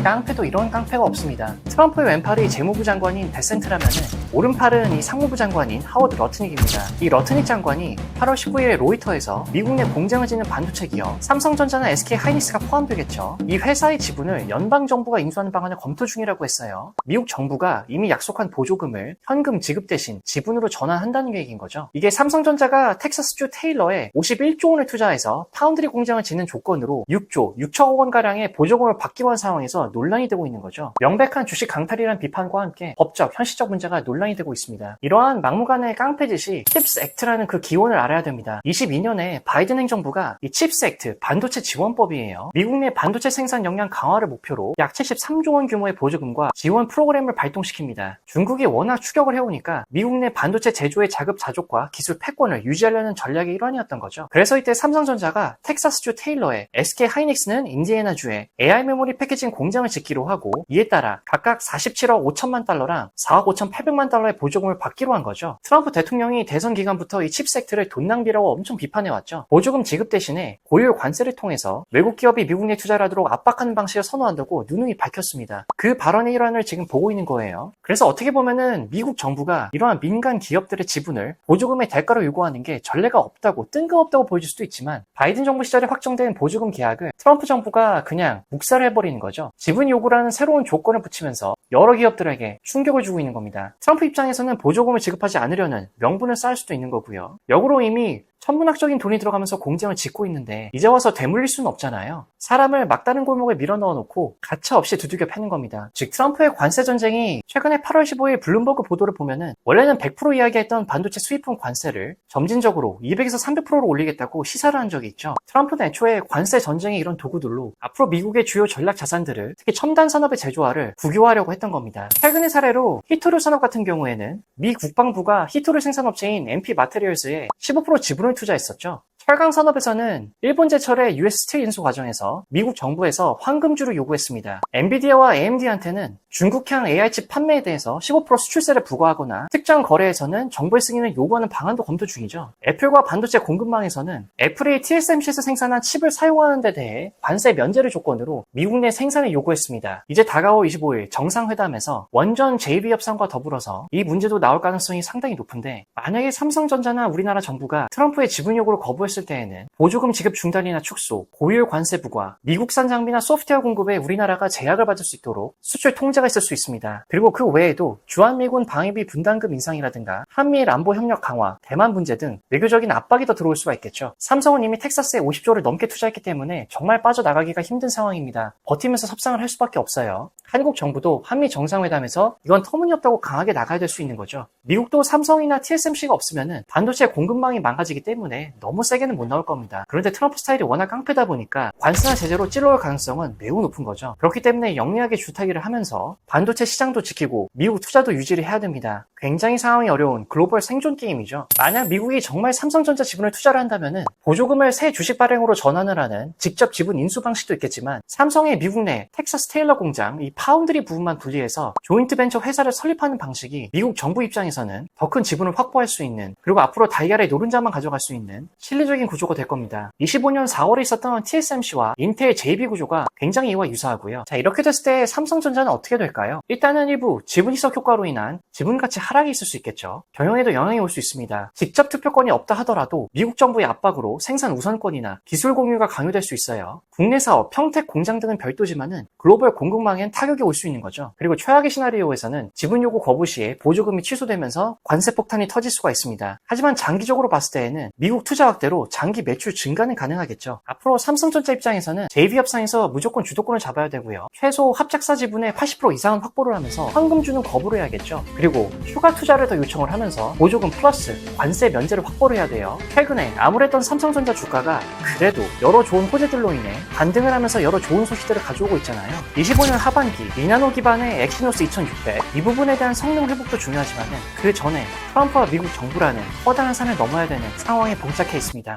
깡패도 이런 깡패가 없습니다. 트럼프의 왼팔이 재무부 장관인 베센트라면은 오른팔은 이 상무부 장관인 하워드 러트닉입니다. 이 러트닉 장관이 8월 19일에 로이터에서 미국 내 공장을 짓는 반도체 기업 삼성전자나 SK 하이닉스가 포함되겠죠. 이 회사의 지분을 연방정부가 인수하는 방안을 검토 중이라고 했어요. 미국 정부가 이미 약속한 보조금을 현금 지급 대신 지분으로 전환한다는 계획인 거죠. 이게 삼성전자가 텍사스주 테일러에 51조 원을 투자해서 파운드리 공장을 짓는 조건으로 6조 6천억 원가량의 보조금을 받기로 한 상황에서 논란이 되고 있는 거죠. 명백한 주식 강탈이란 비판과 함께 법적, 현실적 문제가 논란이 되고 있습니다. 이러한 막무가내의 깡패짓이 칩스 액트라는 그 기원을 알아야 됩니다. 22년에 바이든 행정부가 이 칩스 액트 반도체 지원법이에요. 미국 내 반도체 생산 역량 강화를 목표로 약 73조 원 규모의 보조금과 지원 프로그램을 발동시킵니다. 중국이 워낙 추격을 해오니까 미국 내 반도체 제조의 자급자족과 기술 패권을 유지하려는 전략의 일환이었던 거죠. 그래서 이때 삼성전자가 텍사스주 테일러에 SK 하이닉스는 인디애나주에 AI 메모리 패키징 공장을 짓기로 하고 이에 따라 각각 47억 5천만 달러랑 4억 5천8백만 달러의 보조금을 받기로 한 거죠. 트럼프 대통령이 대선 기간부터 이 칩스 액트를 돈 낭비라고 엄청 비판해왔죠. 보조금 지급 대신에 고율 관세를 통해서 외국 기업이 미국 내 투자를 하도록 압박하는 방식을 선호한다고 누누이 밝혔습니다. 그 발언의 일환을 지금 보고 있는 거예요. 그래서 어떻게 보면은 미국 정부가 이러한 민간 기업들의 지분을 보조금의 대가로 요구하는 게 전례가 없다고 뜬금없다고 보여질 수도 있지만 바이든 정부 시절에 확정된 보조금 계약을 트럼프 정부가 그냥 묵살을 해버리는 거죠. 지분 요구라는 새로운 조건을 붙이면서 여러 기업들에게 충격을 주고 있는 겁니다. 트럼프 입장에서는 보조금을 지급하지 않으려는 명분을 쌓을 수도 있는 거고요. 역으로 이미 천문학적인 돈이 들어가면서 공장을 짓고 있는데 이제 와서 되물릴 수는 없잖아요. 사람을 막다른 골목에 밀어 넣어놓고 가차 없이 두들겨 패는 겁니다. 즉 트럼프의 관세 전쟁이 최근에 8월 15일 블룸버그 보도를 보면은 원래는 100% 이야기했던 반도체 수입품 관세를 점진적으로 200에서 300%로 올리겠다고 시사를 한 적이 있죠. 트럼프는 애초에 관세 전쟁의 이런 도구들로 앞으로 미국의 주요 전략 자산들을 특히 첨단 산업의 제조화를 국유화하려고 했던 겁니다. 최근의 사례로 히토류 산업 같은 경우에는 미 국방부가 히토류 생산업체인 MP 마테리얼스에 15% 지분을 투자했었죠. 철강 산업에서는 일본 제철의 US 스틸 인수 과정에서 미국 정부에서 황금주를 요구했습니다. 엔비디아와 AMD한테는 중국향 AI칩 판매에 대해서 15% 수출세를 부과하거나 특정 거래에서는 정부의 승인을 요구하는 방안도 검토 중이죠. 애플과 반도체 공급망에서는 애플이 TSMC에서 생산한 칩을 사용하는 데 대해 관세 면제를 조건으로 미국 내 생산을 요구했습니다. 이제 다가올 25일 정상회담에서 원전 JV 협상과 더불어서 이 문제도 나올 가능성이 상당히 높은데 만약에 삼성전자나 우리나라 정부가 트럼프의 지분 요구를 거부했을 때에는 보조금 지급 중단이나 축소, 고율 관세 부과, 미국산 장비나 소프트웨어 공급에 우리나라가 제약을 받을 수 있도록 수출 통제가 있을 수 있습니다. 그리고 그 외에도 주한미군 방위비 분담금 인상이라든가 한미일 안보 협력 강화, 대만 문제 등 외교적인 압박이 더 들어올 수가 있겠죠. 삼성은 이미 텍사스에 50조를 넘게 투자했기 때문에 정말 빠져나가기가 힘든 상황입니다. 버티면서 협상을 할 수밖에 없어요. 한국 정부도 한미 정상회담에서 이건 터무니없다고 강하게 나가야 될 수 있는 거죠. 미국도 삼성이나 TSMC가 없으면은 반도체 공급망이 망가지기 때문에 너무 세게는 못 나올 겁니다. 그런데 트럼프 스타일이 워낙 깡패다 보니까 관세나 제재로 찔러올 가능성은 매우 높은 거죠. 그렇기 때문에 영리하게 줄타기를 하면서 반도체 시장도 지키고 미국 투자도 유지를 해야 됩니다. 굉장히 상황이 어려운 글로벌 생존 게임이죠. 만약 미국이 정말 삼성전자 지분을 투자를 한다면은 보조금을 새 주식 발행으로 전환을 하는 직접 지분 인수 방식도 있겠지만 삼성의 미국 내 텍사스 테일러 공장 이 파운드리 부분만 분리해서 조인트 벤처 회사를 설립하는 방식이 미국 정부 입장에서는 더 큰 지분을 확보할 수 있는 그리고 앞으로 달걀의 노른자만 가져갈 수 있는 실리적인 구조가 될 겁니다. 25년 4월에 있었던 TSMC와 인텔 JV 구조가 굉장히 이와 유사하고요. 자, 이렇게 됐을 때 삼성전자는 어떻게 될까요? 일단은 일부 지분 희석 효과로 인한 지분 가치 하락이 있을 수 있겠죠. 경영에도 영향이 올 수 있습니다. 직접 투표권이 없다 하더라도 미국 정부의 압박으로 생산 우선권이나 기술 공유가 강요될 수 있어요. 국내 사업, 평택 공장 등은 별도지만은 글로벌 공급망엔 타격이 올 수 있는 거죠. 그리고 최악의 시나리오에서는 지분 요구 거부 시에 보조금이 취소되면서 관세 폭탄이 터질 수가 있습니다. 하지만 장기적으로 봤을 때에는 미국 투자 확대로 장기 매출 증가는 가능하겠죠. 앞으로 삼성전자 입장에서는 JV 협상에서 무조건 주도권을 잡아야 되고요. 최소 합작사 지분의 80% 이상은 확보를 하면서 황금주는 거부를 해야겠죠. 그리고 추가 투자를 더 요청을 하면서 보조금 플러스 관세 면제를 확보를 해야 돼요. 최근에 암울했던 삼성전자 주가가 그래도 여러 좋은 호재들로 인해 반등을 하면서 여러 좋은 소식들을 가져오고 있잖아요. 25년 하반기 미나노 기반의 엑시노스 2600 이 부분에 대한 성능 회복도 중요하지만 그 전에 트럼프와 미국 정부라는 커다란 산을 넘어야 되는 상황에 봉착해 있습니다.